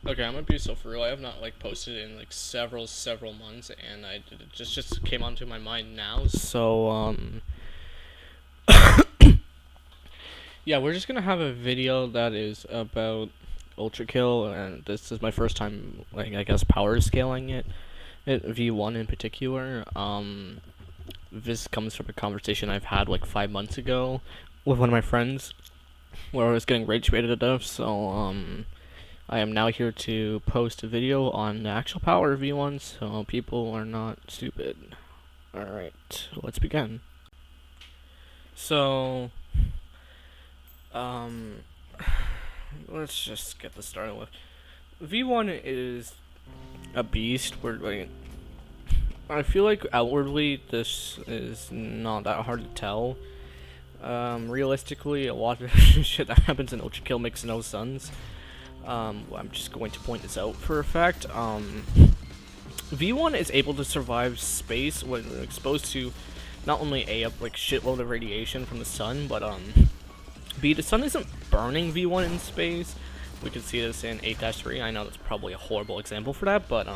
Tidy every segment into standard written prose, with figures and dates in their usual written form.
Okay, I'm gonna be so for real. I have not like posted in like several months, and it just came onto my mind now. So yeah, we're just gonna have a video that is about ultrakill, and this is my first time, like I guess, power scaling it V1 in particular. This comes from a conversation I've had like 5 months ago with one of my friends, where I was getting rage baited to death. So I am now here to post a video on the actual power V1, so people are not stupid. Alright, let's begin. So, um, let's just get this started with. V1 is a beast. I feel like outwardly this is not that hard to tell. Realistically, a lot of shit that happens in ultrakill makes no sense. I'm just going to point this out for a fact. V1 is able to survive space when exposed to not only A, like shitload of radiation from the sun, but B, the sun isn't burning V1 in space. We can see this in 8-3. I know that's probably a horrible example for that, but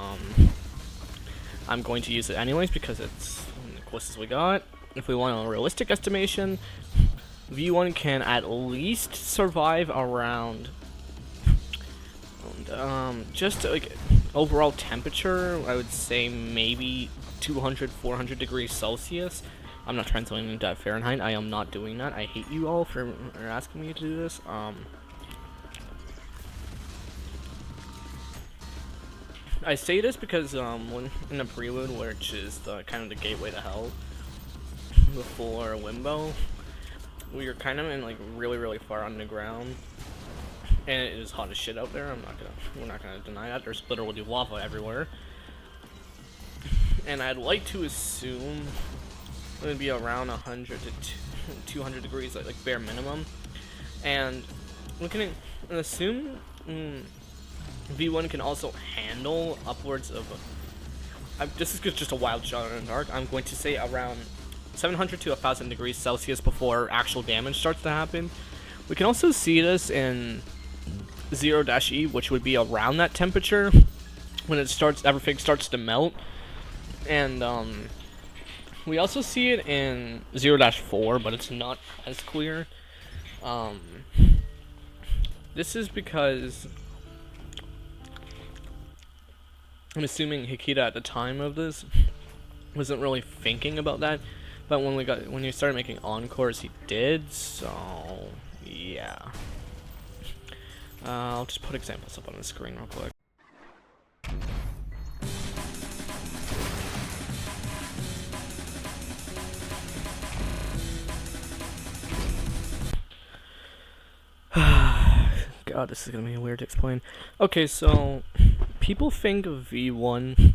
I'm going to use it anyways because it's the closest we got. If we want a realistic estimation, V1 can at least survive around just like overall temperature, I would say maybe 200-400 degrees Celsius. I'm not translating into Fahrenheit. I am not doing that. I hate you all for asking me to do this. I say this because when in the prelude, which is the kind of the gateway to hell before Limbo, we are kind of in like really far underground. And it is hot as shit out there. We're not gonna deny that. There's literally lava everywhere. And I'd like to assume it would be around 100 to 200 degrees, like bare minimum. And we can assume V1 can also handle upwards of. This is just a wild shot in the dark. I'm going to say around 700 to 1,000 degrees Celsius before actual damage starts to happen. We can also see this in 0-E, which would be around that temperature when everything starts to melt. And we also see it in 0-4, but it's not as clear. This is because I'm assuming Hikita at the time of this wasn't really thinking about that, but when you started making encores, he did. So yeah. I'll just put examples up on the screen real quick. God, this is gonna be weird to explain. Okay, so people think V1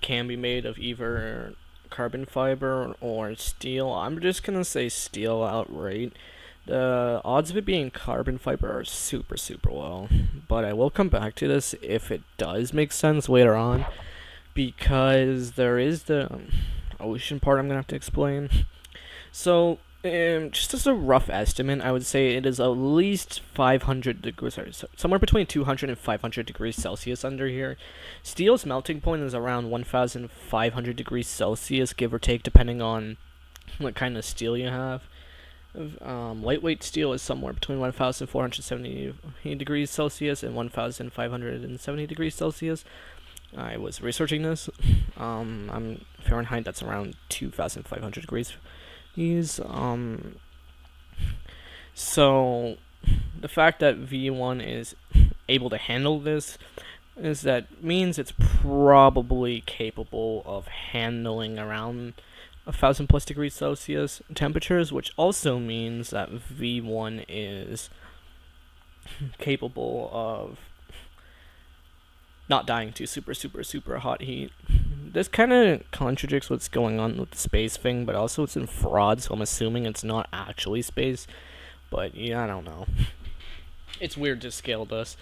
can be made of either carbon fiber or steel. I'm just gonna say steel outright. The odds of it being carbon fiber are super low, but I will come back to this if it does make sense later on, because there is the ocean part I'm gonna have to explain. So, just as a rough estimate, I would say it is at least 500 degrees, somewhere between 200 and 500 degrees Celsius under here. Steel's melting point is around 1,500 degrees Celsius, give or take, depending on what kind of steel you have. Lightweight steel is somewhere between 1,470 degrees Celsius and 1,570 degrees Celsius. I was researching this. I'm Fahrenheit, that's around 2,500 degrees. So the fact that V1 is able to handle this means it's probably capable of handling around 1,000+ degrees Celsius temperatures, which also means that V1 is capable of not dying to super hot heat. This kind of contradicts what's going on with the space thing, but also it's in fraud, so I'm assuming it's not actually space. But yeah, I don't know. It's weird to scale this.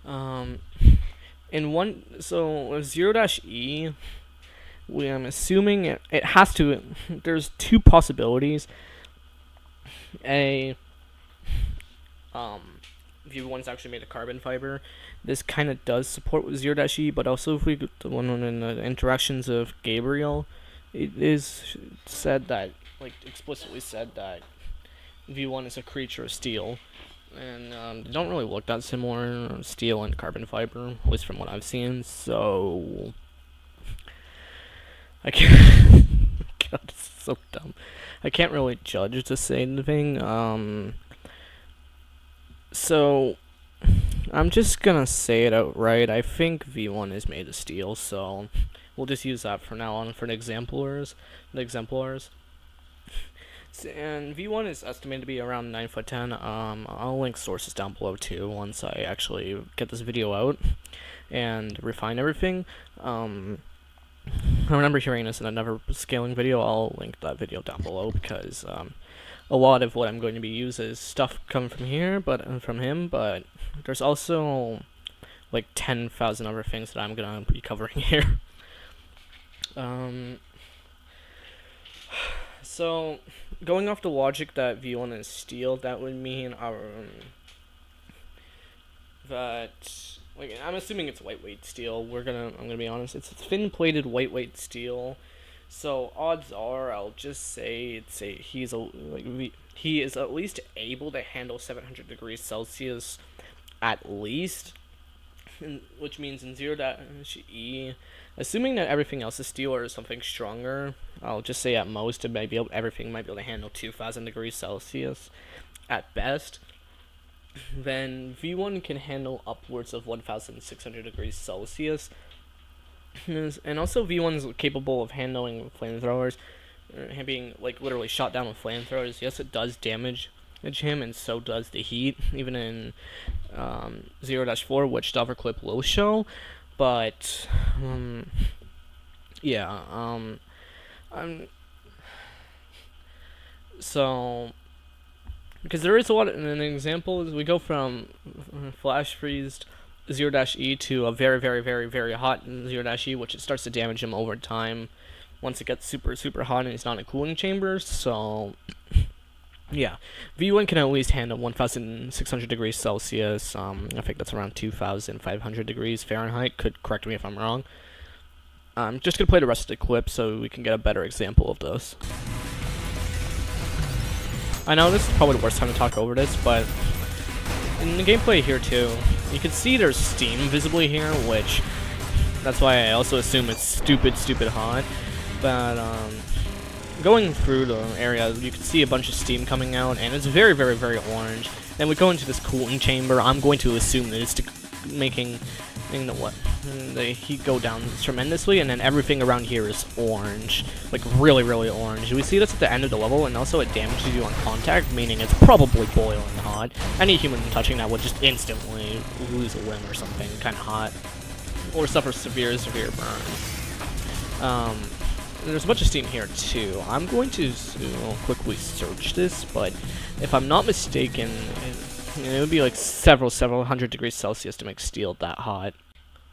So 0-E, I'm assuming it has to. There's two possibilities. V1's actually made of carbon fiber. This kind of does support with 0-E, but also if we go to one in the interactions of Gabriel, it is said that, like, explicitly said that V1 is a creature of steel. And they don't really look that similar, steel and carbon fiber, at least from what I've seen, so I can't. God, this is so dumb. I can't really judge to say anything. So I'm just gonna say it outright. I think V1 is made of steel, so we'll just use that for now on for the exemplars. And V1 is estimated to be around 9'10". I'll link sources down below too once I actually get this video out and refine everything. I remember hearing this in another scaling video. I'll link that video down below because a lot of what I'm going to be using is stuff coming from here, but from him. But there's also like 10,000 other things that I'm gonna be covering here. So going off the logic that V1 is steel, that would mean that, like, I'm assuming it's lightweight steel. I'm gonna be honest. It's thin-plated lightweight steel. So odds are, I'll just say he is at least able to handle 700 degrees Celsius, at least, which means in 0-E, assuming that everything else is steel or something stronger, I'll just say at most everything might be able to handle 2,000 degrees Celsius at best. Then V1 can handle upwards of 1,600 degrees Celsius. And also V1 is capable of handling flamethrowers, being like literally shot down with flamethrowers. Yes, it does damage him, and so does the heat, even in 0-4, which the other clip will show. But so because there is a lot. An example is we go from flash freezed 0-E to a very, very, very, very hot 0-E, which it starts to damage him over time once it gets super, super hot and he's not in a cooling chamber. So yeah, V1 can at least handle 1,600 degrees Celsius. I think that's around 2,500 degrees Fahrenheit. Could correct me if I'm wrong. I'm just gonna play the rest of the clip so we can get a better example of this. I know this is probably the worst time to talk over this, but in the gameplay here too, you can see there's steam visibly here, which that's why I also assume it's stupid hot. But going through the area, you can see a bunch of steam coming out, and it's very, very, very orange. Then we go into this cooling chamber. I'm going to assume that it's making the heat go down tremendously, and then everything around here is orange, like really, really orange. We see this at the end of the level, and also it damages you on contact, meaning it's probably boiling hot. Any human touching that would just instantly lose a limb or something kind of hot, or suffer severe burns. There's a bunch of steam here too. I'm going to quickly search this, but if I'm not mistaken, it would be like several hundred degrees Celsius to make steel that hot.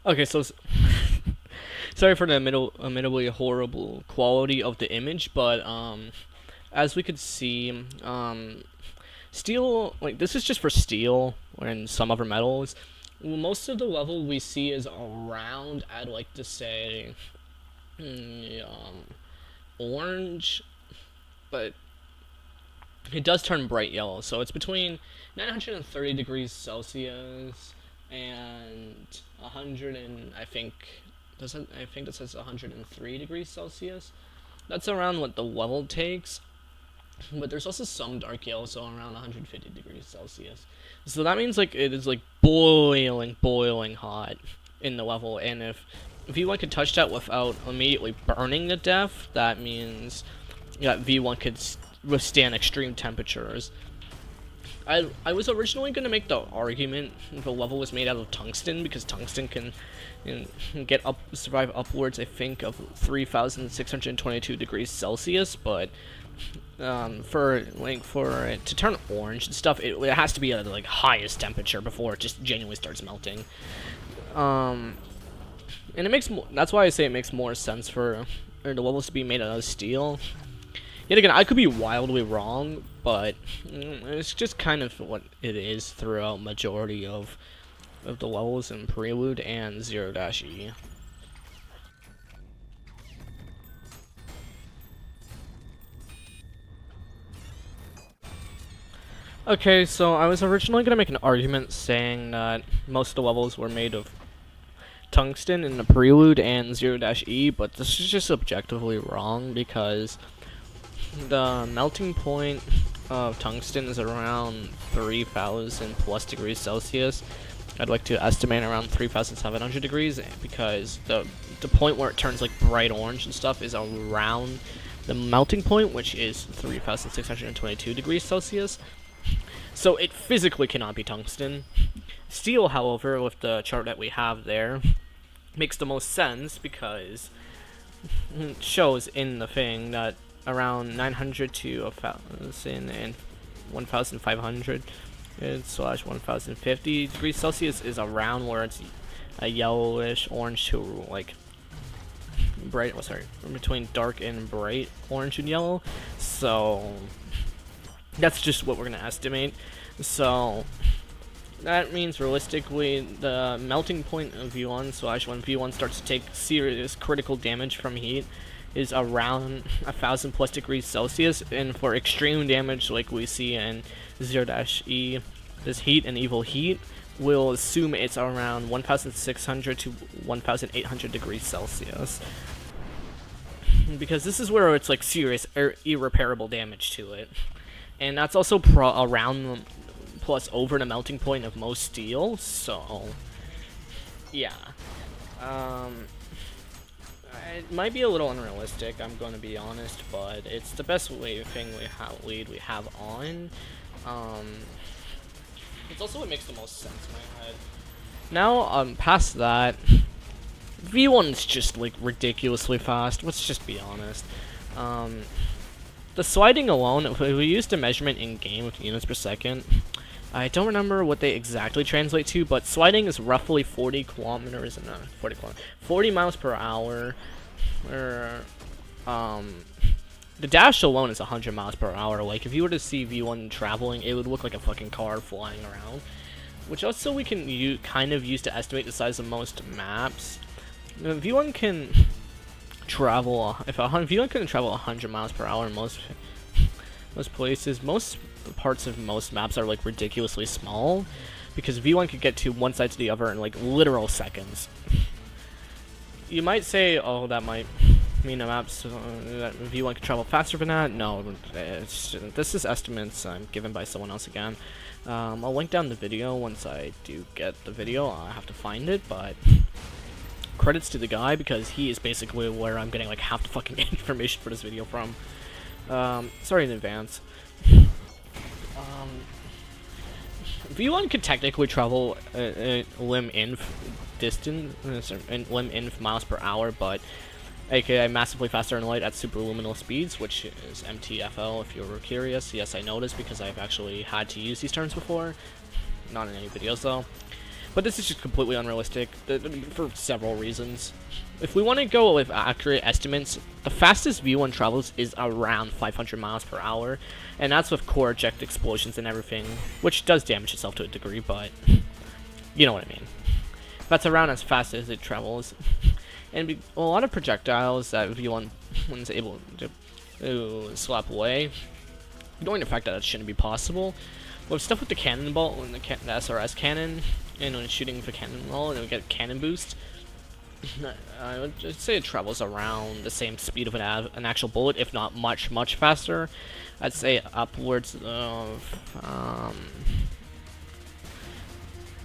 Okay, so sorry for the admittedly horrible quality of the image, but as we could see, steel, like, this is just for steel and some other metals. Most of the level we see is around, I'd like to say, orange, but it does turn bright yellow, so it's between 930 degrees Celsius and 100 and I think this says 103 degrees Celsius. That's around what the level takes, but there's also some dark yellow, so around 150 degrees Celsius. So that means like it is like boiling hot in the level, and if V1 could touch that without immediately burning to death, that means that V1 could withstand extreme temperatures. I was originally going to make the argument the level was made out of tungsten, because tungsten can survive upwards, I think, of 3,622 degrees Celsius, but for it to turn orange and stuff, it has to be at the like highest temperature before it just genuinely starts melting. And that's why I say it makes more sense for the levels to be made out of steel. Yet again, I could be wildly wrong, but it's just kind of what it is throughout majority of the levels in Prelude and 0-E. Okay, so I was originally gonna make an argument saying that most of the levels were made of tungsten in the Prelude and 0-E, but this is just objectively wrong because the melting point of tungsten is around 3,000 plus degrees Celsius. I'd like to estimate around 3,700 degrees because the point where it turns like bright orange and stuff is around the melting point, which is 3,622 degrees Celsius. So it physically cannot be tungsten. Steel, however, with the chart that we have there, makes the most sense because it shows in the thing that around 900 to 1,000 and 1,500 slash 1,050 degrees Celsius is around where it's a yellowish orange to like bright. Between dark and bright orange and yellow. So that's just what we're gonna estimate. So that means realistically the melting point of V1 slash when V1 starts to take serious critical damage from heat is around 1,000 plus degrees Celsius, and for extreme damage like we see in 0-E, this heat and evil heat, we'll assume it's around 1,600 to 1,800 degrees Celsius. Because this is where it's like serious irreparable damage to it. And that's also around plus over the melting point of most steel, so yeah. It might be a little unrealistic, I'm going to be honest, but it's the best lead we have on. It's also what makes the most sense in my head. Now, past that, V1's just like ridiculously fast. Let's just be honest. The sliding alone, if we used a measurement in game with units per second, I don't remember what they exactly translate to, but sliding is roughly 40 miles per hour. The dash alone is 100 miles per hour. Like, if you were to see V1 traveling, it would look like a fucking car flying around. Which also we can kind of use to estimate the size of most maps. V1 can travel, if V1 can travel 100 miles per hour in most places, most parts of most maps are like ridiculously small, because V1 could get to one side to the other in like literal seconds. You might say, oh, that might mean the maps that V1 could travel faster than that. No, this is estimates given by someone else again. I'll link down the video once I do get the video. I have to find it, but credits to the guy because he is basically where I'm getting like half the fucking information for this video from. Sorry in advance. V1 could technically travel lim inf distance, lim inf miles per hour, but aka massively faster in light at superluminal speeds, which is MTFL if you were curious. Yes, I noticed because I've actually had to use these terms before. Not in any videos though. But this is just completely unrealistic for several reasons. If we want to go with accurate estimates, the fastest V1 travels is around 500 miles per hour, and that's with core eject explosions and everything, which does damage itself to a degree, but you know what I mean. That's around as fast as it travels. And a lot of projectiles that V1 is able to slap away, ignoring the fact that it shouldn't be possible. With stuff with the cannonball, the SRS cannon, and when shooting with a cannonball, and we get cannon boost, I would just say it travels around the same speed of an actual bullet, if not much, much faster. I'd say upwards of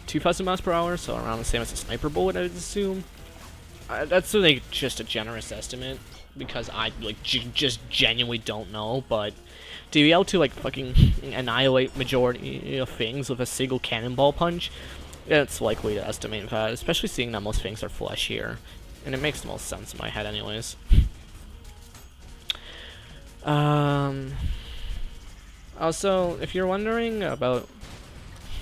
2,000 miles per hour, so around the same as a sniper bullet, I would assume. That's like just a generous estimate, because I like just genuinely don't know, but to be able to like fucking annihilate majority of things with a single cannonball punch, it's likely to estimate that, especially seeing that most things are flesh here, and it makes the most sense in my head anyways. Also, if you're wondering about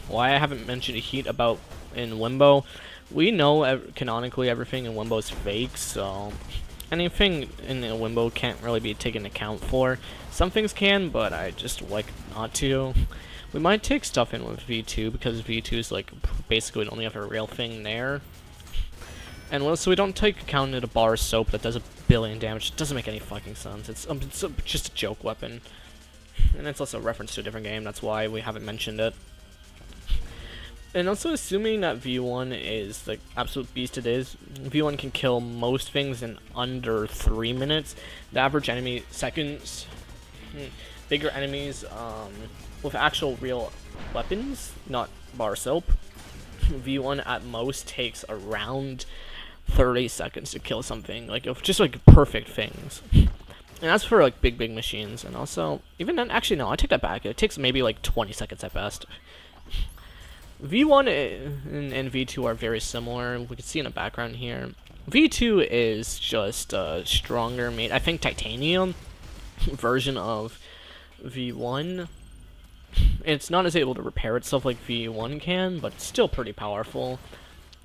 why I haven't mentioned heat about in Limbo, we know canonically everything in Limbo is fake, so anything in the Wimbo can't really be taken account for. Some things can, but I just like not to. We might take stuff in with V2 because V2 is like basically the only other real thing there. And so we don't take account of a bar of soap that does 1 billion damage. It doesn't make any fucking sense. It's just a joke weapon. And it's also a reference to a different game, that's why we haven't mentioned it. And also assuming that V1 is the absolute beast it is, V1 can kill most things in under 3 minutes. The average enemy seconds. Bigger enemies with actual real weapons, not bar soap. V1 at most takes around 30 seconds to kill something, like just like perfect things. And that's for like big machines. And also, even then, actually no, I take that back. It takes maybe like 20 seconds at best. V1 and V2 are very similar. We can see in the background here. V2 is just a stronger made, I think, titanium version of V1. It's not as able to repair itself like V1 can, but it's still pretty powerful.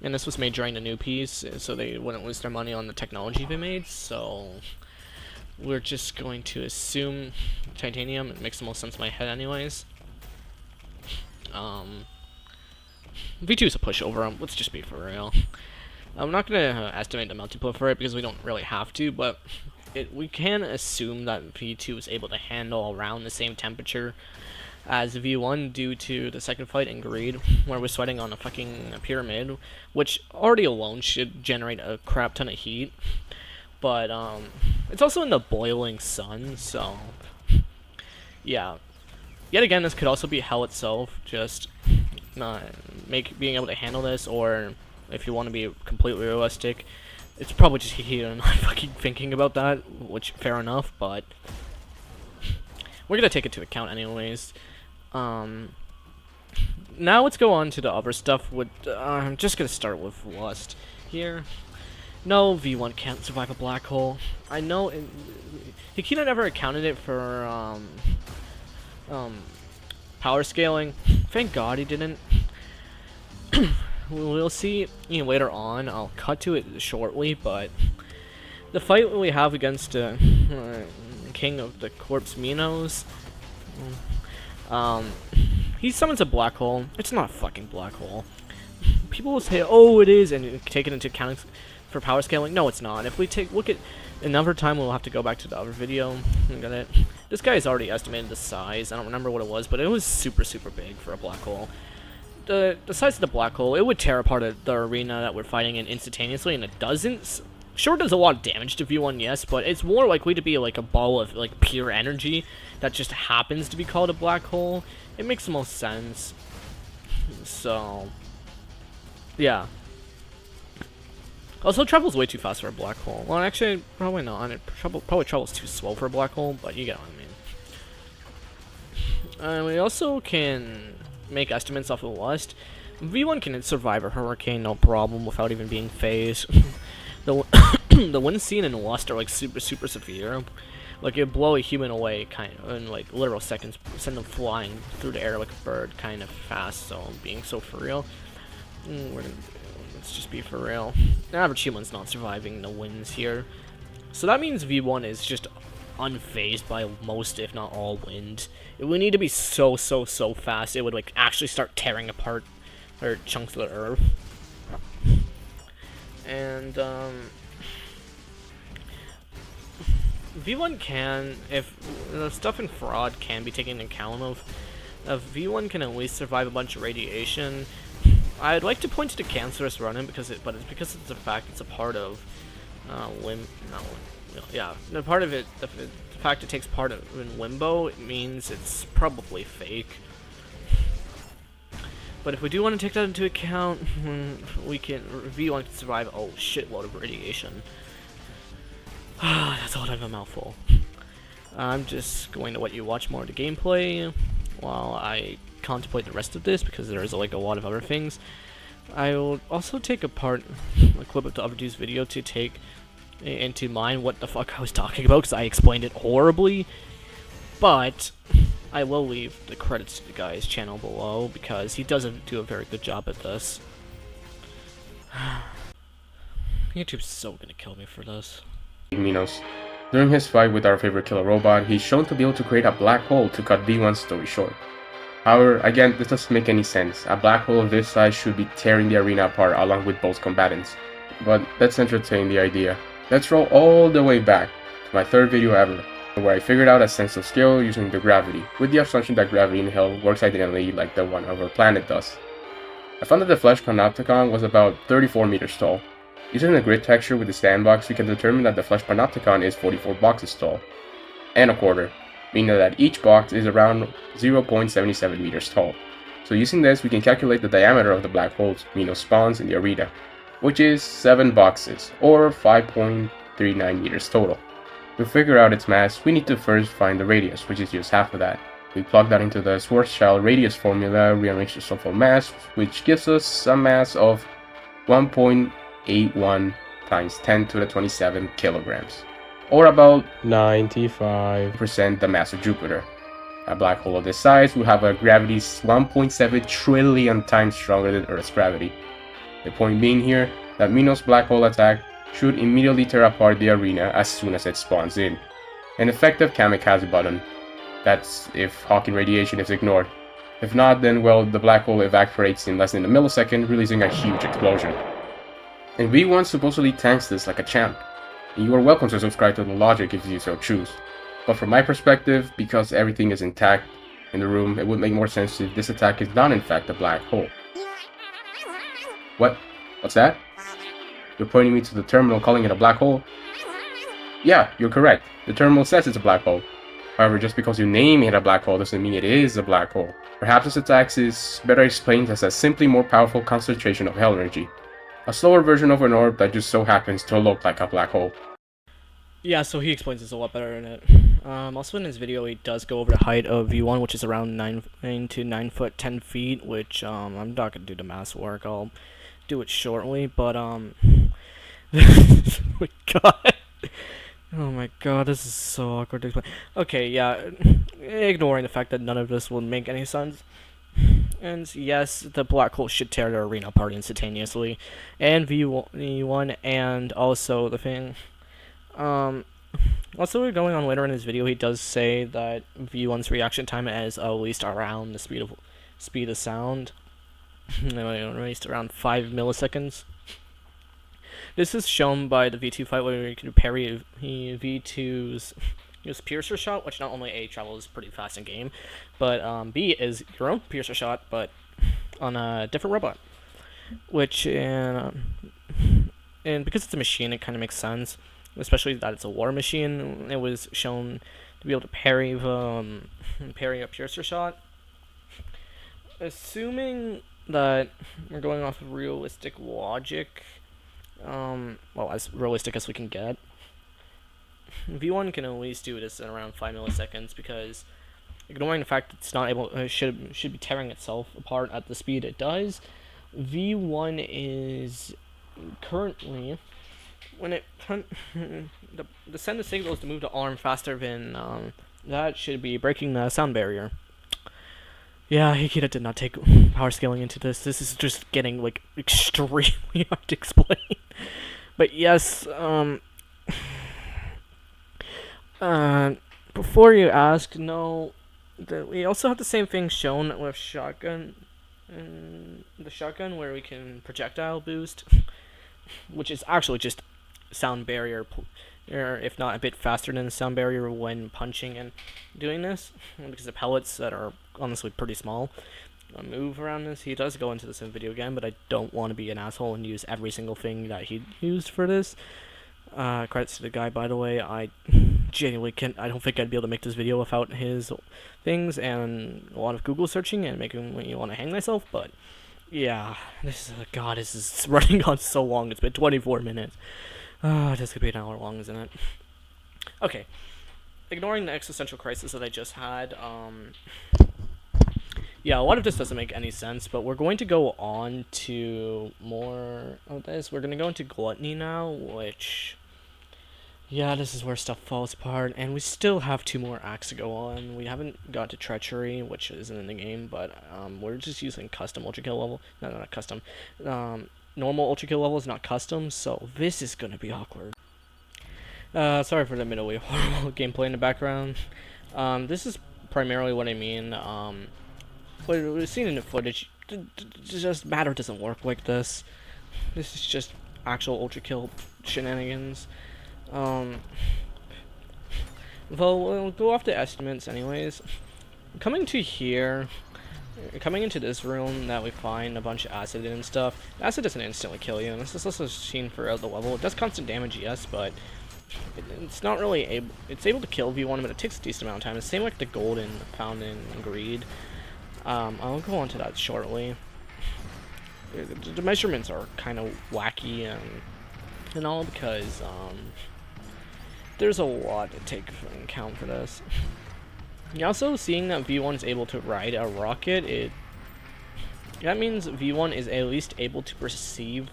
And this was made during the new piece, so they wouldn't lose their money on the technology they made, so we're just going to assume titanium. It makes the most sense in my head anyways. V2 is a pushover, let's just be for real. I'm not going to estimate the multiple for it because we don't really have to, but we can assume that V2 is able to handle around the same temperature as V1 due to the second fight in Greed, where we're sweating on a fucking pyramid, which already alone should generate a crap ton of heat. But it's also in the boiling sun, so yeah. Yet again, this could also be hell itself, just being able to handle this, or if you want to be completely realistic, it's probably just heat and not fucking thinking about that, which fair enough, but we're gonna take it into account anyways. Now let's go on to the other stuff. I'm just gonna start with Lust here. No, V1 can't survive a black hole. I know Hikina never accounted it for power scaling. Thank God he didn't. We'll see later on. I'll cut to it shortly, but the fight we have against King of the Corpse Minos, he summons a black hole. It's not a fucking black hole. People will say, oh, it is, and take it into account for power scaling. No, it's not. If we look at another time, we'll have to go back to the other video. Got it. This guy has already estimated the size. I don't remember what it was, but it was super big for a black hole. The size of the black hole, it would tear apart the arena that we're fighting in instantaneously, and it doesn't. Sure, does a lot of damage to V1, yes, but it's more likely to be like a ball of like pure energy that just happens to be called a black hole. It makes the most sense. So, yeah. Also, travels way too fast for a black hole. Well, actually, probably not. It probably travels too slow for a black hole, but you get what I mean. We also can make estimates off of Lust. V1 can survive a hurricane no problem without even being phased. The wind scene in Lust are like super severe. Like it blow a human away kind of in like literal seconds, send them flying through the air like a bird kind of fast. So being so for real, let's just be for real. The average human's not surviving the winds here, so that means V1 is just unfazed by most, if not all, wind. It would need to be so fast. It would like actually start tearing apart or chunks of the earth. And V1 can, if the stuff in Fraud can be taken into account of, V1 can at least survive a bunch of radiation. I'd like to point to the cancerous run-in because it's the fact it's a part of the part of it, the fact it takes part in Limbo, it means it's probably fake. But if we do want to take that into account, V1 can survive a shitload of radiation. That's all out of a mouthful. I'm just going to let you watch more of the gameplay while I contemplate the rest of this, because there's like a lot of other things. I will also take a clip of the other dude's video to take into mind what the fuck I was talking about, because I explained it horribly. But I will leave the credits to the guy's channel below, because he doesn't do a very good job at this. YouTube's so gonna kill me for this. Minos. During his fight with our favorite killer robot, he's shown to be able to create a black hole to cut V1's story short. However, again, this doesn't make any sense. A black hole of this size should be tearing the arena apart along with both combatants. But let's entertain the idea. Let's roll all the way back to my third video ever, where I figured out a sense of scale using the gravity, with the assumption that gravity in hell works identically like the one of our planet does. I found that the Flesh Panopticon was about 34 meters tall. Using the grid texture with the sandbox, we can determine that the Flesh Panopticon is 44 boxes tall, and a quarter, meaning that each box is around 0.77 meters tall. So using this, we can calculate the diameter of the black holes Minos spawns in the arena, which is 7 boxes, or 5.39 meters total. To figure out its mass, we need to first find the radius, which is just half of that. We plug that into the Schwarzschild radius formula, rearrange the total mass, which gives us a mass of 1.81 times 10 to the 27 kilograms, or about 95% the mass of Jupiter. A black hole of this size will have a gravity 1.7 trillion times stronger than Earth's gravity. The point being here that Minos' black hole attack should immediately tear apart the arena as soon as it spawns in. An effective kamikaze button. That's if Hawking radiation is ignored. If not, then well, the black hole evaporates in less than a millisecond, releasing a huge explosion. And V1 supposedly tanks this like a champ, and you are welcome to subscribe to the logic if you so choose. But from my perspective, because everything is intact in the room, it would make more sense if this attack is not in fact a black hole. What? What's that? You're pointing me to the terminal calling it a black hole? Yeah, you're correct. The terminal says it's a black hole. However, just because you name it a black hole doesn't mean it is a black hole. Perhaps this attack is better explained as a simply more powerful concentration of hell energy. A slower version of an orb that just so happens to look like a black hole. Yeah, so he explains this a lot better in it. Also in his video, he does go over the height of V1, which is around 9 to 9 foot 10 feet, which I'm not gonna do the math work. I'll do it shortly, but oh my god. Oh my god, this is so awkward to explain. Okay, yeah, ignoring the fact that none of this will make any sense. And yes, the black hole should tear the arena apart instantaneously. And V1, and also the thing. Also going on later in his video, he does say that V1's reaction time is at least around the speed of sound. At least around 5 milliseconds. This is shown by the V2 fight where you can parry V2's Piercer shot, which not only A, travels pretty fast in game, but B is your own Piercer shot, but on a different robot. Which, and because it's a machine, it kind of makes sense, especially that it's a war machine. It was shown to be able to parry a Piercer shot. Assuming that we're going off of realistic logic, well, as realistic as we can get, V1 can at least do this in around 5 milliseconds, because ignoring the fact that it's not able, should be tearing itself apart at the speed it does, V1 is currently, when it the send the signals to move the arm faster than that should be breaking the sound barrier. Yeah, Hikita did not take power scaling into this. This is just getting, like, extremely hard to explain. But yes, before you ask, no, we also have the same thing shown with shotgun, and the shotgun where we can projectile boost, which is actually just sound barrier, or if not a bit faster than the sound barrier when punching and doing this, because the pellets that are honestly pretty small move around this. He does go into this in the video again, but I don't want to be an asshole and use every single thing that he used for this. Credits to the guy, by the way. I genuinely I don't think I'd be able to make this video without his things and a lot of Google searching and making me want to hang myself, but yeah, this is running on so long. It's been 24 minutes. This could be an hour long, isn't it? Okay. Ignoring the existential crisis that I just had, yeah, a lot of this doesn't make any sense, but we're going to go on to more of this. We're going to go into gluttony now, which, yeah, this is where stuff falls apart, and we still have 2 more acts to go on. We haven't got to treachery, which isn't in the game, but we're just using custom ultrakill level. No, not custom. Normal ultrakill level is not custom, so this is going to be awkward. Sorry for the middleweight horrible gameplay in the background. This is primarily what I mean. What we've seen in the footage, just matter doesn't work like this. This is just actual ultrakill shenanigans. Um, well, we'll go off the estimates anyways. Coming into this room that we find a bunch of acid and stuff. Acid doesn't instantly kill you, and this is also seen throughout the level. It does constant damage, yes, but it's not really able. It's able to kill V1, but it takes a decent amount of time. It's the same like the golden found in Greed. I'll go on to that shortly. The measurements are kind of wacky and all because there's a lot to take into account for this. You're also seeing that V1 is able to ride a rocket. That means V1 is at least able to perceive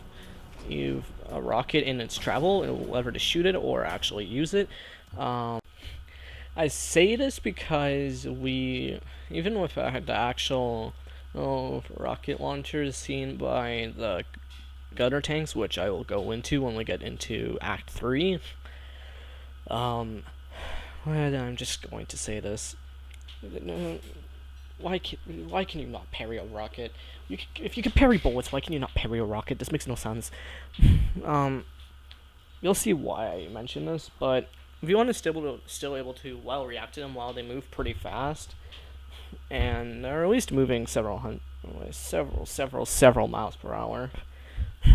a rocket in its travel, whether to shoot it or actually use it. I say this because even with the actual rocket launchers seen by the gunner tanks, which I will go into when we get into Act 3, I'm just going to say this. Why can you not parry a rocket? If you can parry bullets, why can you not parry a rocket? This makes no sense. You'll see why I mention this, but V1 is still able to well react to them while they move pretty fast, and they're at least moving several miles per hour.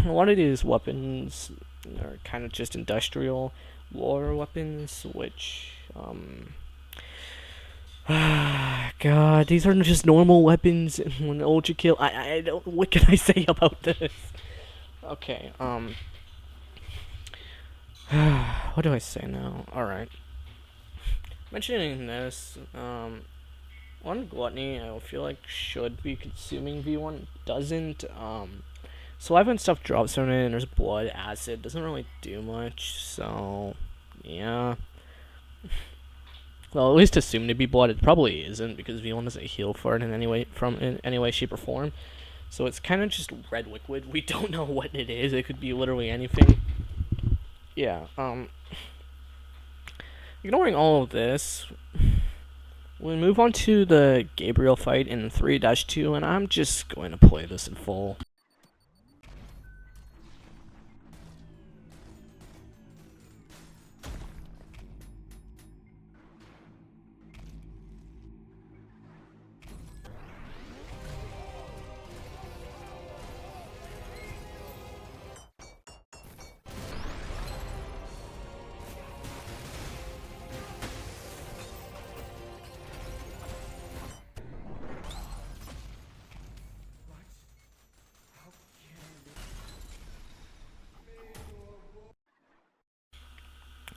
A lot of these weapons are kind of just industrial war weapons, which God, these are just normal weapons. When ultrakill, I don't. What can I say about this? Okay, what do I say now? All right. Mentioning this, one gluttony I feel like should be consuming V1 doesn't. Saliva and stuff drops on it, and there's blood, acid. Doesn't really do much. So, yeah. Well, at least assume to be blood. It probably isn't because V1 doesn't heal for it in any way, shape, or form. So it's kind of just red liquid. We don't know what it is. It could be literally anything. Yeah. Ignoring all of this, we move on to the Gabriel fight in 3-2, and I'm just going to play this in full.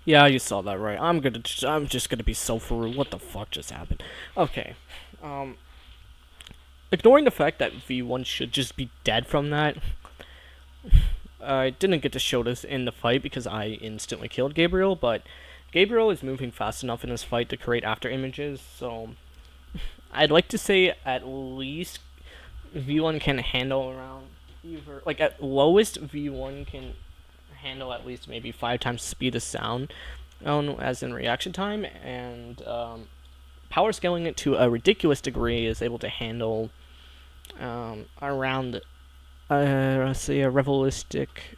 Yeah, you saw that right. I'm just gonna be so through. What the fuck just happened? Okay. Ignoring the fact that V1 should just be dead from that, I didn't get to show this in the fight because I instantly killed Gabriel, but Gabriel is moving fast enough in this fight to create after images, so I'd like to say at least V1 can handle around either, like at lowest V1 can handle at least maybe 5 times speed of sound, as in reaction time, and power scaling it to a ridiculous degree is able to handle around say a realistic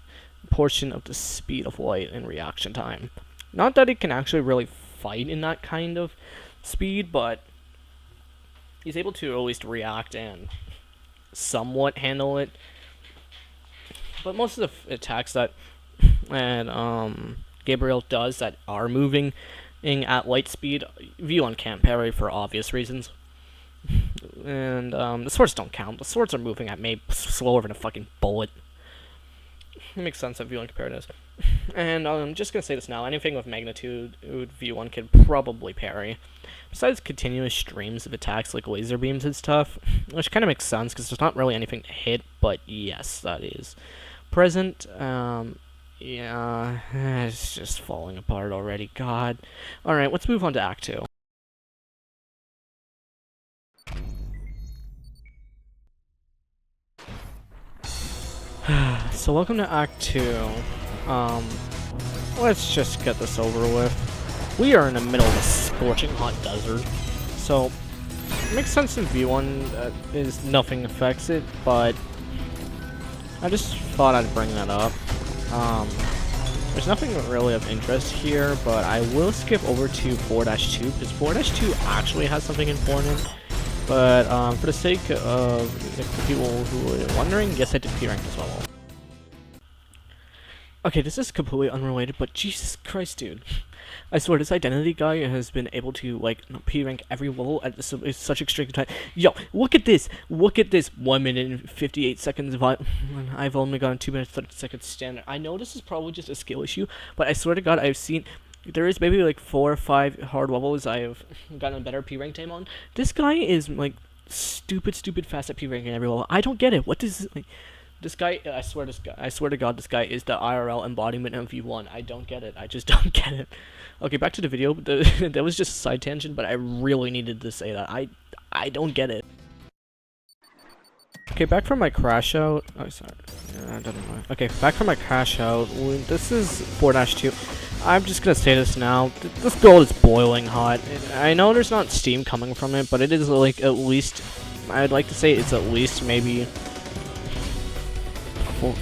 portion of the speed of light in reaction time. Not that it can actually really fight in that kind of speed, but he's able to at least react and somewhat handle it. But most of the attacks that Gabriel does that are moving at light speed, V1 can't parry for obvious reasons. And the swords don't count. The swords are moving at maybe slower than a fucking bullet. It makes sense that V1 can parry this. And I'm just gonna say this now. Anything with magnitude, V1 can probably parry. Besides continuous streams of attacks like laser beams and stuff, which kind of makes sense because there's not really anything to hit. But yes, that is present. Yeah, it's just falling apart already. God. All right, let's move on to Act 2. So welcome to Act 2. let's just get this over with. We are in the middle of a scorching hot desert, so it makes sense in V1 is nothing affects it, but I just thought I'd bring that up. There's nothing really of interest here, but I will skip over to 4-2 because 4-2 actually has something important. But for the sake of the people who are wondering, yes, I did P rank as well. Okay, this is completely unrelated, but Jesus Christ, dude. I swear, this identity guy has been able to, like, P rank every level at such extreme time. Yo, look at this! Look at this! 1 minute and 58 seconds. I've only gotten 2 minutes 30 seconds standard. I know this is probably just a skill issue, but I swear to God, I've seen. There is maybe like 4 or 5 hard levels I've gotten a better P rank time on. This guy is, like, stupid fast at P ranking every level. I don't get it. What does, like. This guy, I swear to God, this guy is the IRL embodiment of V1. I don't get it. I just don't get it. Okay, back to the video. That was just a side tangent, but I really needed to say that. I don't get it. Okay, back from my crash out. Oh, sorry. Yeah, doesn't matter. Okay, back from my crash out. This is 4-2. I'm just gonna say this now. This gold is boiling hot. I know there's not steam coming from it, but it is like at least. I'd like to say it's at least maybe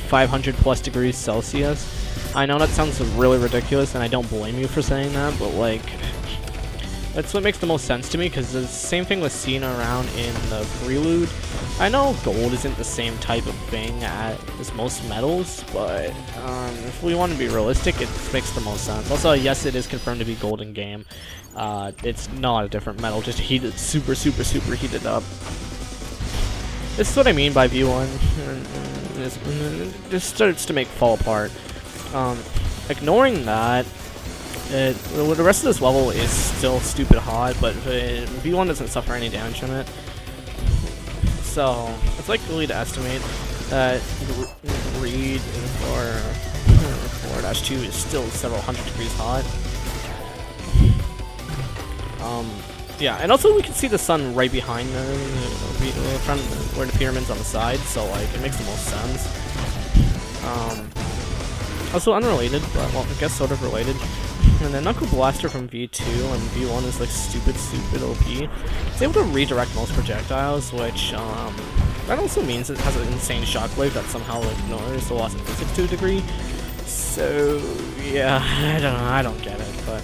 500 plus degrees Celsius. I know that sounds really ridiculous, and I don't blame you for saying that, but like, that's what makes the most sense to me, because the same thing was seen around in the prelude. I know gold isn't the same type of thing as most metals, but if we want to be realistic, it makes the most sense. Also, yes, it is confirmed to be gold in game. It's not a different metal, just heated, super heated up. This is what I mean by V1. It just starts to fall apart. Ignoring that, the rest of this level is still stupid hot, but V1 doesn't suffer any damage from it. So it's likely to estimate that Reed for 4-2 is still several hundred degrees hot. Yeah, and also we can see the sun right behind from where the pyramid's on the side, so like it makes the most sense. Also unrelated, but well, I guess sort of related. And then Knuckle Blaster from V2 and V1 is like stupid OP. It's able to redirect most projectiles, which that also means it has an insane shockwave that somehow like ignores the loss of physics to a degree. So yeah, I don't get it, but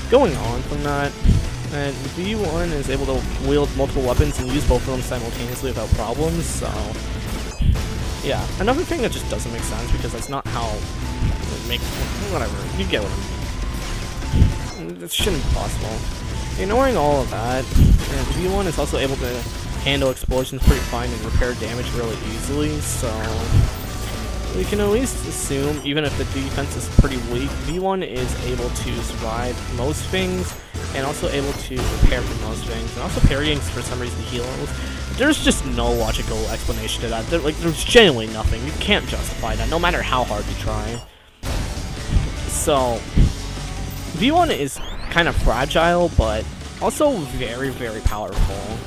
going on from that, and V1 is able to wield multiple weapons and use both of them simultaneously without problems, so yeah. Another thing that just doesn't make sense, because that's not how it makes, whatever, you get what I mean. It shouldn't be possible. Ignoring all of that, and V1 is also able to handle explosions pretty fine and repair damage really easily, so we can at least assume, even if the defense is pretty weak, V1 is able to survive most things, and also able to repair for most things, and also parrying for some reason heals. There's just no logical explanation to that. There's genuinely nothing. You can't justify that, no matter how hard you try. So, V1 is kind of fragile, but also very powerful.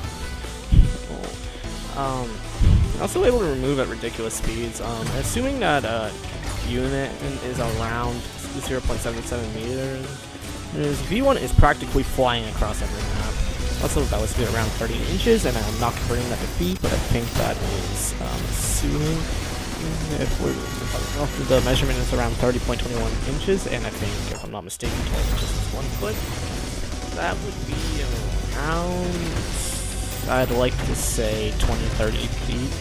Also able to remove at ridiculous speeds. Assuming that unit is around 0.77 meters, V1 is practically flying across every map. Also, that was around 30 inches, and I'm not confirming that to feet, but I think that is assuming if the measurement is around 30.21 inches, and I think, if I'm not mistaken, 12 inches is 1 foot. That would be around, I'd like to say 20-30 feet.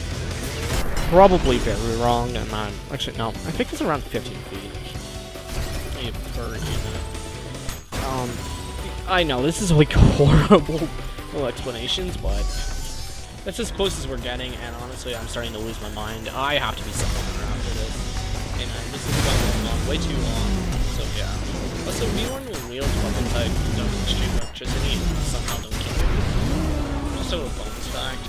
Probably very wrong, and I'm actually no. I think it's around 15 feet per unit. I know this is like horrible explanations, but that's as close as we're getting. And honestly, I'm starting to lose my mind. I have to be somewhere after this, and this is going on way too long. So yeah. Also, V1 will wield weapon type don't exchange electricity and somehow don't kill it. Also a bonus fact.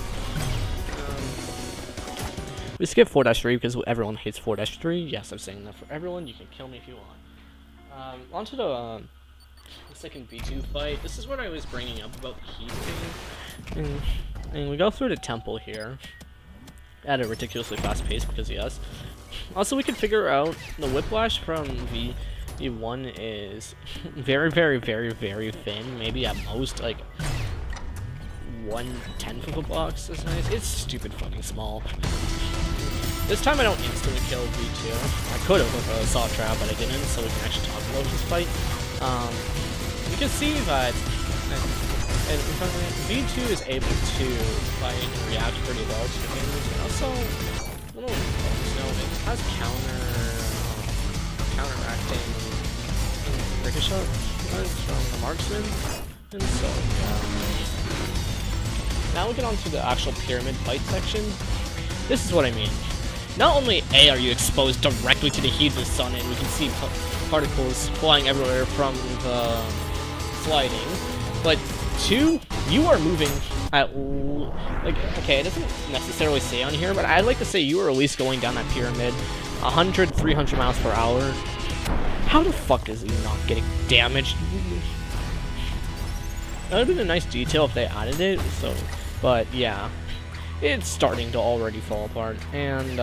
We skip 4-3 because everyone hates 4-3. Yes, I'm saying that for everyone. You can kill me if you want. Onto the second V2 fight. This is what I was bringing up about the heat thing. And we go through the temple here at a ridiculously fast pace because yes. Also, we can figure out the whiplash from V1 is very, very, very, very thin. Maybe at most like 1/10 of a box is nice. It's stupid fucking small. This time I don't instantly kill V2. I could have with a saw trap, but I didn't, so we can actually talk about this fight. You can see that V2 is able to fight and react pretty well to the damage, and also little it has counteracting ricochet from the marksman, and so now we get on to the actual pyramid fight section. This is what I mean. Not only A, are you exposed directly to the heat of the sun, and we can see particles flying everywhere from the sliding, but 2, you are moving at, like, okay, it doesn't necessarily say on here, but I'd like to say you are at least going down that pyramid 100, 300 miles per hour. How the fuck is he not getting damaged? That would have been a nice detail if they added it, so, but yeah. It's starting to already fall apart, and,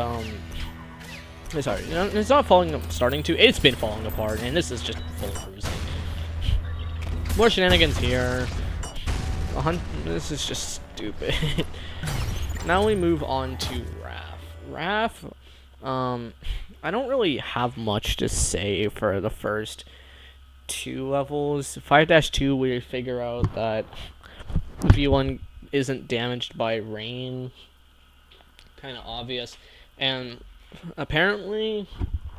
sorry, it's not starting to, it's been falling apart, and this is just full of bruising. More shenanigans here. This is just stupid. Now we move on to Raph. I don't really have much to say for the first 2 levels. 5-2, we figure out that V1 isn't damaged by rain. Kind of obvious. And apparently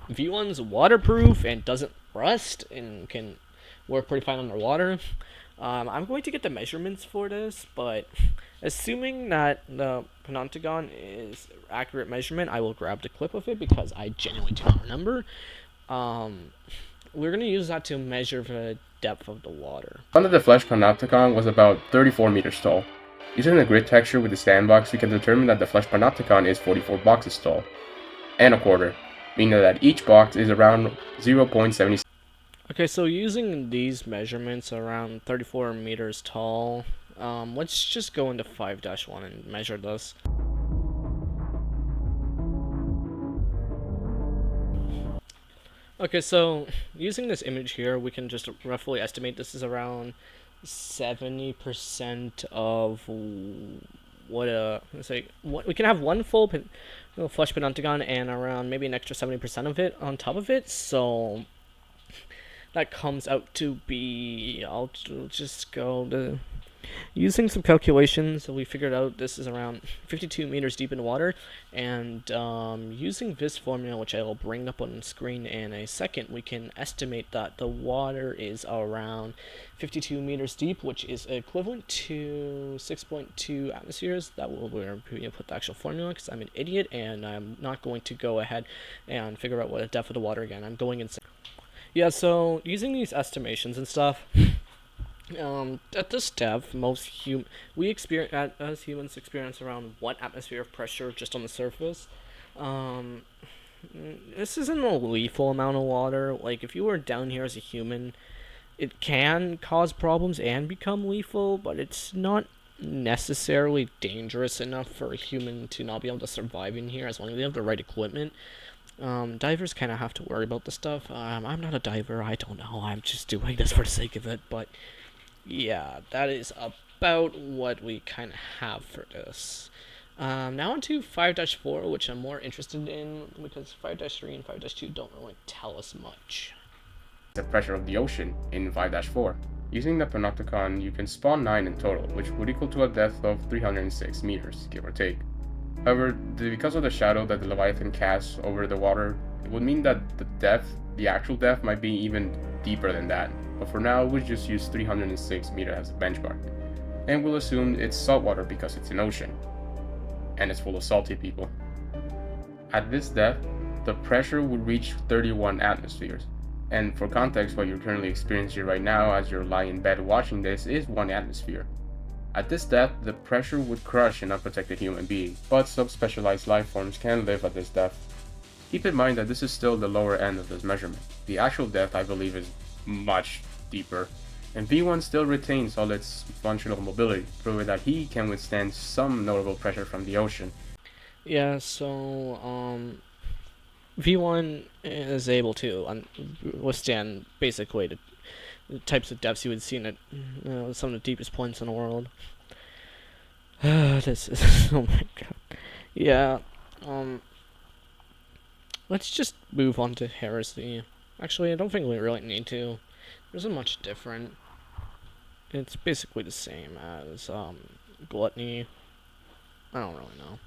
V1's waterproof and doesn't rust and can work pretty fine underwater. I'm going to get the measurements for this, but assuming that the Panopticon is accurate measurement, I will grab the clip of it because I genuinely do not remember. We're going to use that to measure the depth of the water. Under the Flesh Panopticon was about 34 meters tall. Using the grid texture with the sandbox, we can determine that the Flesh Panopticon is 44 boxes tall, and a quarter, meaning that each box is around 0.76. Okay, so using these measurements around 34 meters tall, let's just go into 5-1 and measure this. Okay, so using this image here, we can just roughly estimate this is around 70% of what we can have one full flesh Panopticon and around maybe an extra 70% of it on top of it, so that comes out to be, I'll just go to using some calculations. So we figured out this is around 52 meters deep in water, and using this formula, which I will bring up on screen in a second, we can estimate that the water is around 52 meters deep, which is equivalent to 6.2 atmospheres. That will put the actual formula because I'm an idiot and I'm not going to go ahead and figure out what the depth of the water again. I'm going insane. Yeah, so using these estimations and stuff, at this depth, we experience as humans experience around 1 atmosphere of pressure just on the surface. This isn't a lethal amount of water. Like, if you were down here as a human, it can cause problems and become lethal, but it's not necessarily dangerous enough for a human to not be able to survive in here as long as they have the right equipment. Divers kind of have to worry about this stuff. I'm not a diver, I don't know, I'm just doing this for the sake of it, but yeah, that is about what we kind of have for this. Now on to 5-4, which I'm more interested in, because 5-3 and 5-2 don't really tell us much. The pressure of the ocean in 5-4. Using the Panopticon, you can spawn 9 in total, which would equal to a depth of 306 meters, give or take. However, because of the shadow that the Leviathan casts over the water, it would mean that the actual depth might be even deeper than that. But for now, we'll just use 306 meters as a benchmark. And we'll assume it's saltwater because it's an ocean. And it's full of salty people. At this depth, the pressure would reach 31 atmospheres. And for context, what you're currently experiencing right now as you're lying in bed watching this is 1 atmosphere. At this depth, the pressure would crush an unprotected human being, but some specialized life forms can live at this depth. Keep in mind that this is still the lower end of this measurement. The actual depth, I believe, is much deeper, and V1 still retains all its functional mobility, proving that he can withstand some notable pressure from the ocean. Yeah, so, V1 is able to withstand basically the types of depths you would see in some of the deepest points in the world. This is oh my god. Yeah. Let's just move on to heresy. Actually, I don't think we really need to. There isn't much different. It's basically the same as gluttony. I don't really know.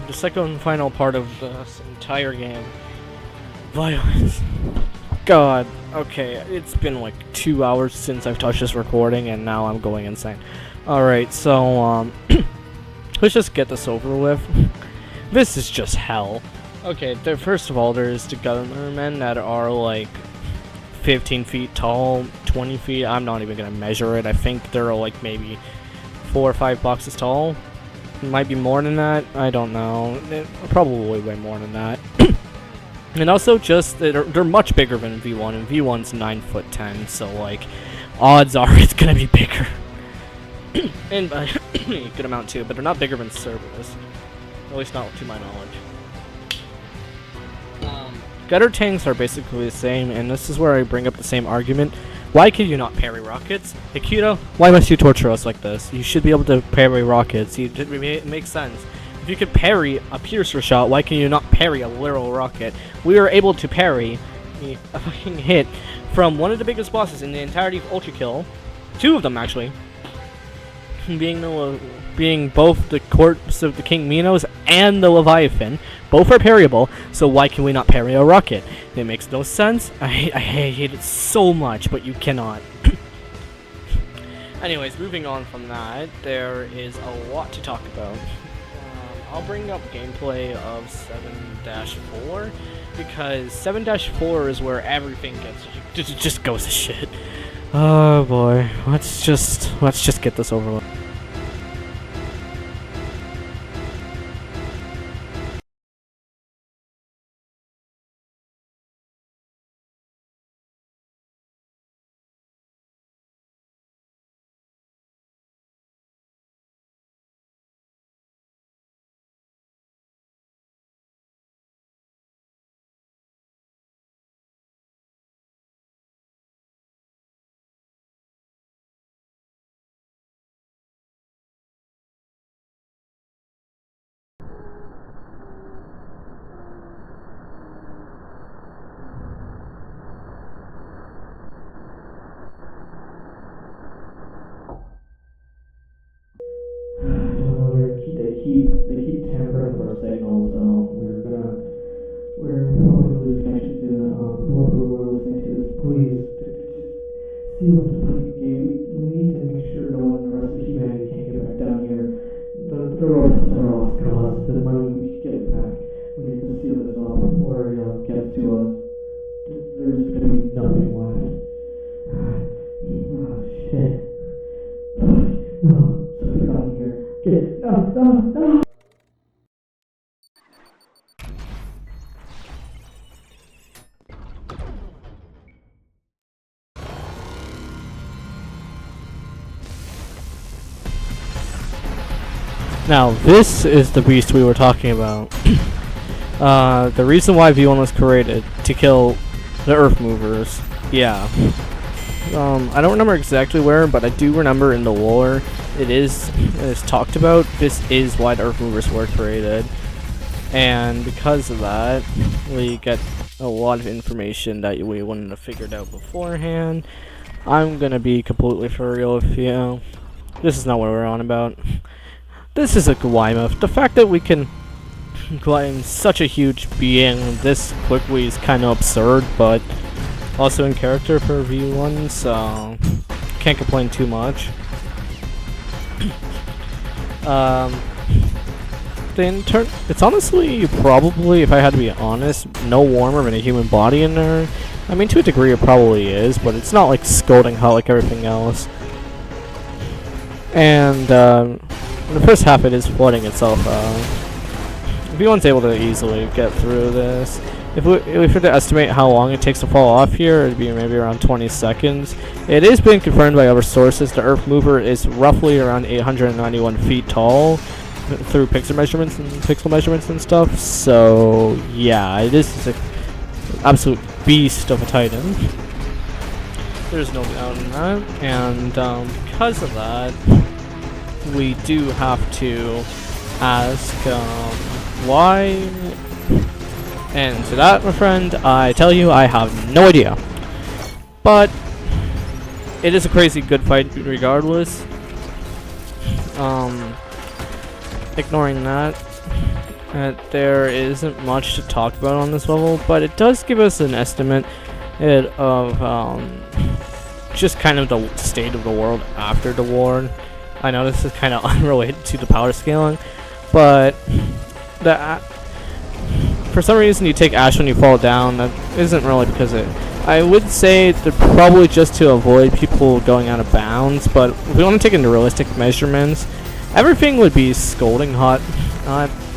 The second and final part of this entire game. Violence. God. Okay, it's been like 2 hours since I've touched this recording, and now I'm going insane. Alright, so, let's just get this over with. This is just hell. Okay, first of all, there's the government that are like 15 feet tall, 20 feet. I'm not even gonna measure it. I think they're like maybe 4 or 5 boxes tall. Might be more than that. I don't know. Probably way more than that. And also, just they're much bigger than V1, and V1's 9'10", so like, odds are it's gonna be bigger. And good amount too, but they're not bigger than Cerberus. At least not to my knowledge. Gutter tanks are basically the same, and this is where I bring up the same argument. Why can you not parry rockets? Akito, why must you torture us like this? You should be able to parry rockets. It makes sense. If you could parry a piercer shot, why can you not parry a literal rocket? We were able to parry a fucking hit from one of the biggest bosses in the entirety of ultrakill. 2 of them, actually. Being both the corpse of the King Minos and the Leviathan. Both are parryable, so why can we not parry a rocket? It makes no sense. I hate it so much, but you cannot. Anyways, moving on from that, there is a lot to talk about. I'll bring up gameplay of 7-4, because 7-4 is where everything just goes to shit. Oh boy, let's just get this over with. They keep tampering with our signals, so we're probably gonna lose connection soon. Whoever we're listening to this, please, just seal the fucking game. We need to make sure no one, the rest of humanity can't get back down here. The robots are lost cause, the money we should get it back. We need to seal this off before it gets to us. There's gonna be nothing left. Oh, shit. No, something out here. Get it. No. Now, this is the beast we were talking about. The reason why V1 was created, to kill the Earth Movers. Yeah. I don't remember exactly where, but I do remember in the lore, it is talked about. This is why the Earth Movers were created. And because of that, we get a lot of information that we wouldn't have figured out beforehand. I'm gonna be completely for real with you. This is not what we're on about. This is a Gwymoth. The fact that we can climb such a huge being this quickly is kind of absurd, but also in character for V1, so can't complain too much. it's honestly probably, if I had to be honest, no warmer than a human body in there. I mean, to a degree it probably is, but it's not like scalding hot like everything else. And in the first half it is flooding itself. V1's able to easily get through this. If we were to estimate how long it takes to fall off here, it'd be maybe around 20 seconds. It is being confirmed by other sources. The Earth mover is roughly around 891 feet tall through pixel measurements and stuff. So yeah, it is an absolute beast of a Titan. There's no doubt in that. And because of that, we do have to ask why. And to that, my friend, I tell you, I have no idea. But it is a crazy good fight regardless. Ignoring that, there isn't much to talk about on this level, but it does give us an estimate of just kind of the state of the world after the war. I know this is kind of unrelated to the power scaling, but for some reason you take ash when you fall down. That isn't really because I would say that probably just to avoid people going out of bounds, but if we want to take into realistic measurements, everything would be scalding hot.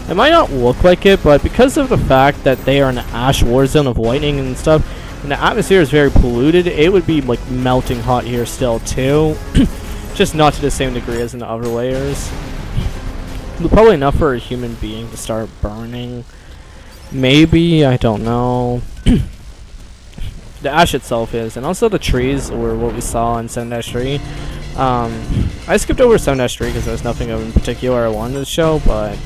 It might not look like it, but because of the fact that they are in an ash war zone of lightning and stuff, and the atmosphere is very polluted, it would be like melting hot here still too. Just not to the same degree as in the other layers. But probably enough for a human being to start burning. Maybe, I don't know. The ash itself is, and also the trees, or what we saw in 7-3. I skipped over 7-3 because there's nothing in particular I wanted to show, but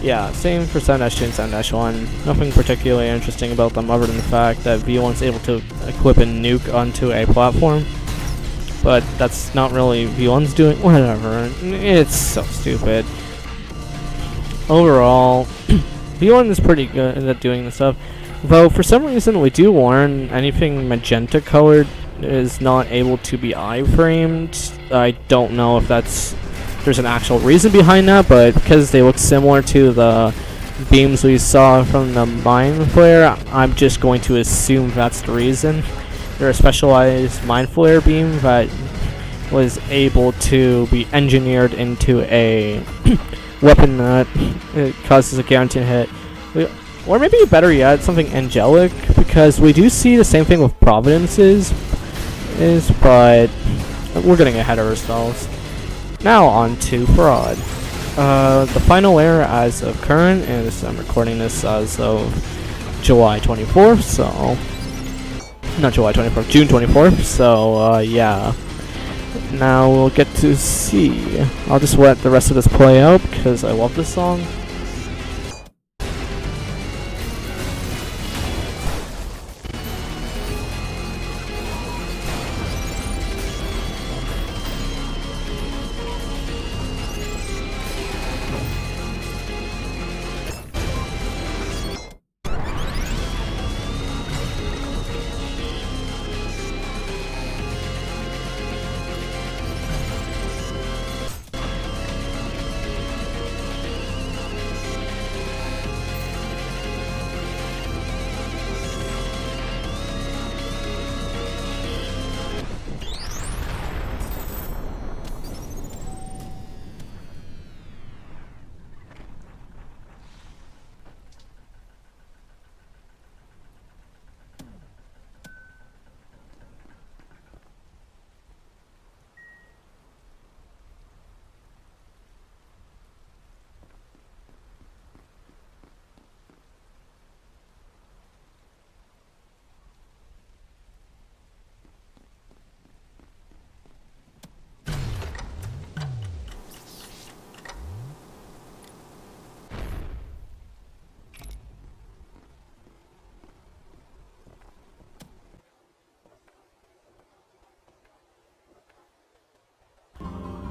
yeah, same for 7-2 and 7-1. Nothing particularly interesting about them other than the fact that V1's able to equip a nuke onto a platform. But that's not really V1's doing. Whatever. It's so stupid. Overall, V1 is pretty good at doing this stuff. Though, for some reason, we do warn anything magenta colored is not able to be iframed. I don't know if there's an actual reason behind that, but because they look similar to the beams we saw from the Mind Flare, I'm just going to assume that's the reason. They're a specialized Mind Flare beam that was able to be engineered into a weapon that it causes a guaranteed hit. Or maybe better yet, something angelic, because we do see the same thing with Providence's, but we're getting ahead of ourselves. Now on to Fraud. The final layer as of current is, I'm recording this as of July 24th, so not July 24th, June 24th, so yeah. Now we'll get to see. I'll just let the rest of this play out because I love this song.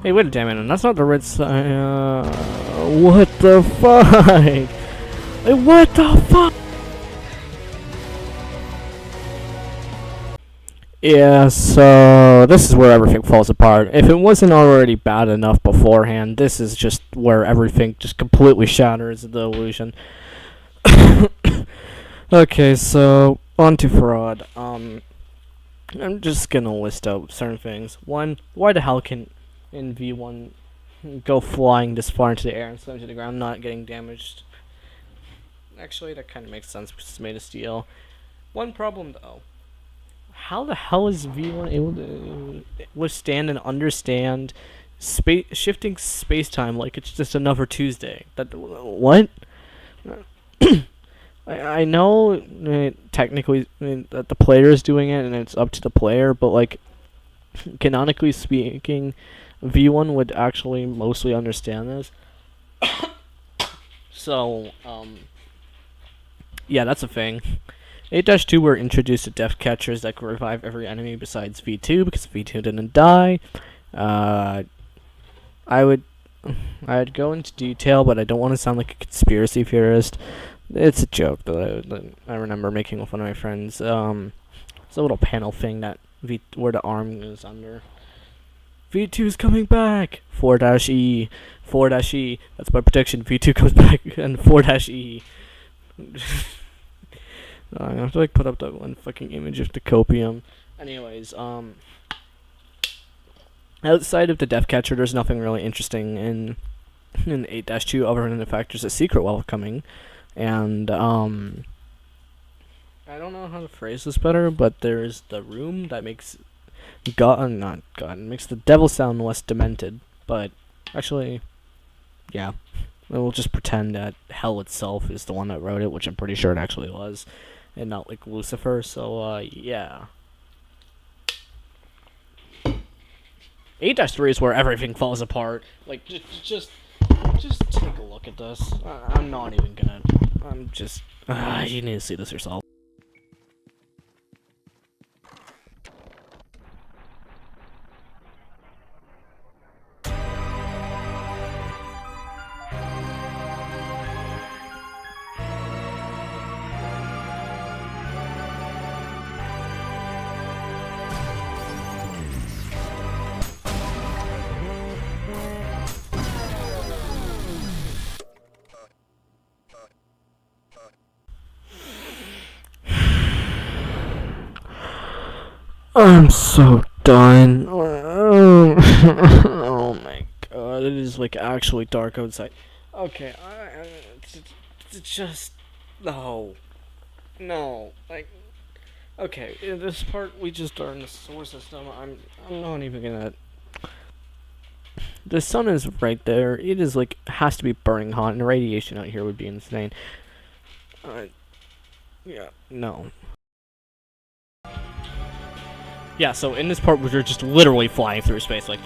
Hey, wait a damn minute, that's not the red side. What the fuck? Hey, what the fuck? Yeah, so this is where everything falls apart. If it wasn't already bad enough beforehand, this is just where everything just completely shatters the illusion. Okay, so on to fraud. I'm just gonna list out certain things. One, why the hell can in V1 go flying this far into the air and slam to the ground, not getting damaged? Actually, that kind of makes sense because it's made of steel. One problem though. How the hell is V1 able to withstand and understand shifting space time like it's just another Tuesday? That what? I know technically that the player is doing it and it's up to the player, but like canonically speaking, V1 would actually mostly understand this. So yeah, that's a thing. 8-2 were introduced to death catchers that could revive every enemy besides V2 because V2 didn't die. I'd go into detail, but I don't want to sound like a conspiracy theorist. It's a joke that I remember making with one of my friends. It's a little panel thing that where the arm is under. V2 is coming back! 4-E. 4-E. That's my prediction. V2 comes back and 4-E. I have to like put up that one fucking image of the copium. Anyways, outside of the death catcher, there's nothing really interesting in 8-2 other than the fact there's a secret level coming. And I don't know how to phrase this better, but there's the room that makes makes the devil sound less demented. But actually, yeah, we'll just pretend that hell itself is the one that wrote it, which I'm pretty sure it actually was, and not like Lucifer. So yeah. 8-3 is where everything falls apart. Like just take a look at this. I'm not even gonna. I'm just. You need to see this yourself. I'm so done. Oh my god, it is like actually dark outside. Okay, it's just no, like okay. In this part, we just are in the solar system. I'm not even gonna. The sun is right there. It is like has to be burning hot, and the radiation out here would be insane. Yeah, no. Yeah, so in this part, we're just literally flying through space. Like,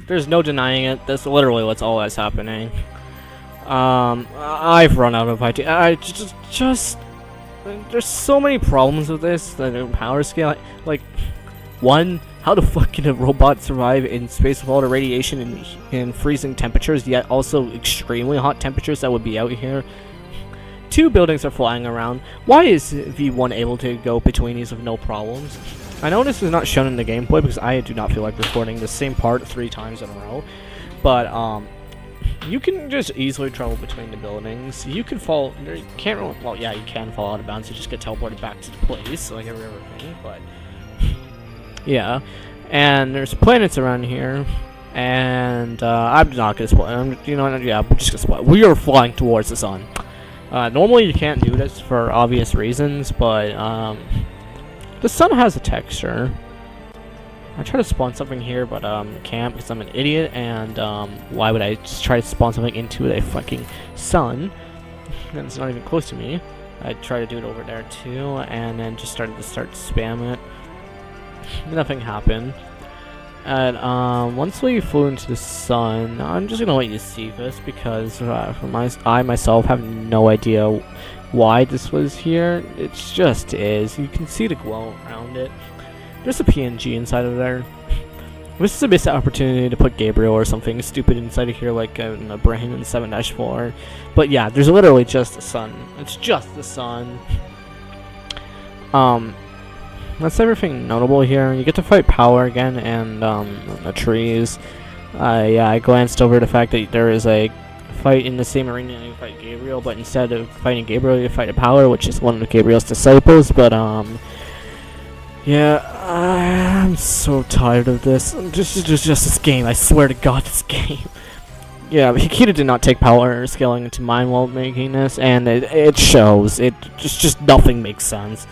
there's no denying it. That's literally what's all that's happening. I've run out of ideas. I just there's so many problems with this. The Powerscale, like, one, how the fuck can a robot survive in space with all the radiation and freezing temperatures, yet also extremely hot temperatures that would be out here? Two buildings are flying around. Why is V1 able to go between these with no problems? I know this is not shown in the gameplay because I do not feel like recording the same part 3 times in a row, but you can just easily travel between the buildings. You can fall. You can't really. Well, yeah, you can fall out of bounds. You just get teleported back to the place, like every other thing. But yeah, and there's planets around here, and I'm not gonna spoil. You know, yeah, we're just gonna spoil. We are flying towards the sun. Normally you can't do this for obvious reasons, but the sun has a texture. I try to spawn something here, but can't because I'm an idiot, and why would I just try to spawn something into a fucking sun? And it's not even close to me. I try to do it over there too, and then just start spam it. Nothing happened. And once we flew into the sun, I'm just gonna let you see this because I myself have no idea why this was here. It just is. You can see the glow around it. There's a PNG inside of there. This is a missed opportunity to put Gabriel or something stupid inside of here, like a brain in 7-4. But yeah, there's literally just the sun. It's just the sun. that's everything notable here. You get to fight Power again, and the trees. Yeah, I glanced over the fact that there is a fight in the same arena and you fight Gabriel, but instead of fighting Gabriel, you fight a Power, which is one of Gabriel's disciples. But yeah, I'm so tired of this. Just this game. I swear to God, this game. Yeah, Hikita did not take power scaling into mind while making this, and it shows. It just nothing makes sense.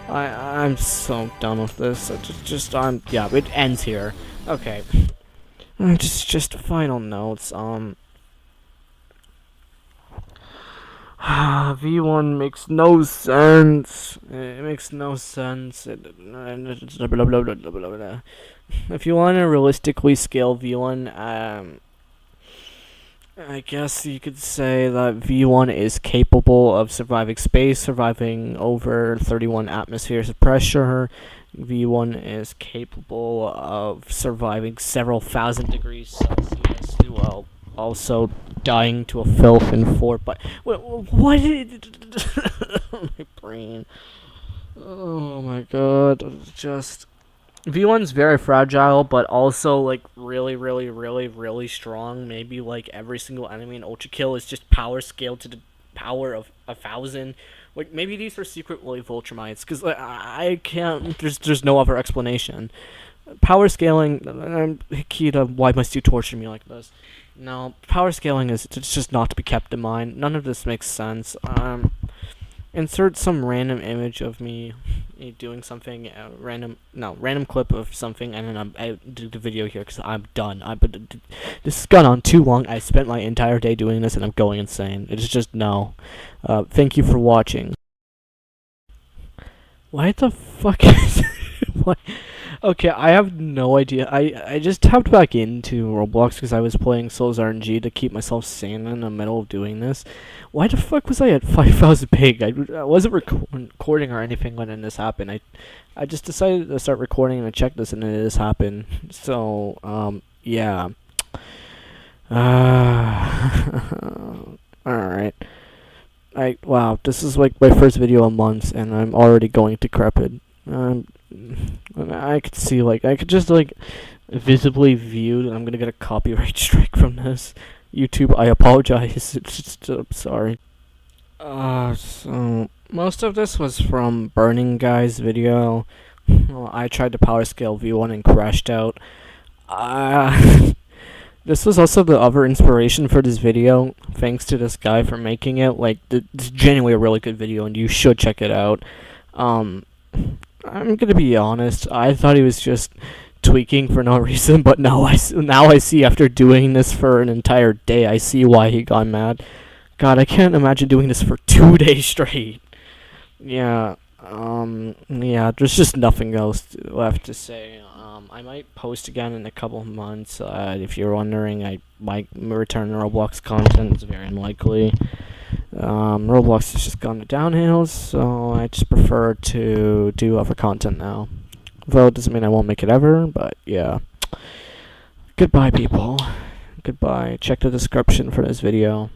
I'm so done with this. Yeah, it ends here. Okay. Just final notes. V1 makes no sense. It makes no sense. Blah, blah, blah, blah, blah, blah. If you want to realistically scale V1, I guess you could say that V1 is capable of surviving space, surviving over 31 atmospheres of pressure. V1 is capable of surviving several thousand degrees Celsius, while also dying to a filth in fort. But what did my brain? Oh my God! Just V1's very fragile, but also like really strong. Maybe like every single enemy in ultrakill is just power scaled to the power of 1,000. Like maybe these are secret wave ultramites, because like, I can't. There's no other explanation. Power scaling. Hikita, why must you torture me like this? No, power scaling is just not to be kept in mind. None of this makes sense. Insert some random image of me doing something, random clip of something, and then I do the video here because I'm done. This has gone on too long. I spent my entire day doing this, and I'm going insane. It's just no. Thank you for watching. Why the fuck is what? Okay, I have no idea. I just tapped back into Roblox because I was playing Souls RNG to keep myself sane in the middle of doing this. Why the fuck was I at 5,000 ping? I wasn't recording or anything when this happened. I just decided to start recording and I checked this and it just happened. So, yeah. Alright. Wow, this is like my first video in months and I'm already going decrepit. I could see, like, I could just, like, visibly view that I'm gonna get a copyright strike from this. YouTube, I apologize. I'm sorry. So, most of this was from Burning Guy's video. Well, I tried to power scale V1 and crashed out. This was also the other inspiration for this video. Thanks to this guy for making it. Like, it's genuinely a really good video, and you should check it out. I'm gonna be honest. I thought he was just tweaking for no reason, but now I see after doing this for an entire day, I see why he got mad. God, I can't imagine doing this for 2 days straight. Yeah. Yeah. There's just nothing else left to say. I might post again in a couple of months. If you're wondering, I might return to Roblox content. It's very unlikely. Roblox has just gone downhill, so I just prefer to do other content now. Though it doesn't mean I won't make it ever, but yeah. Goodbye, people. Goodbye. Check the description for this video.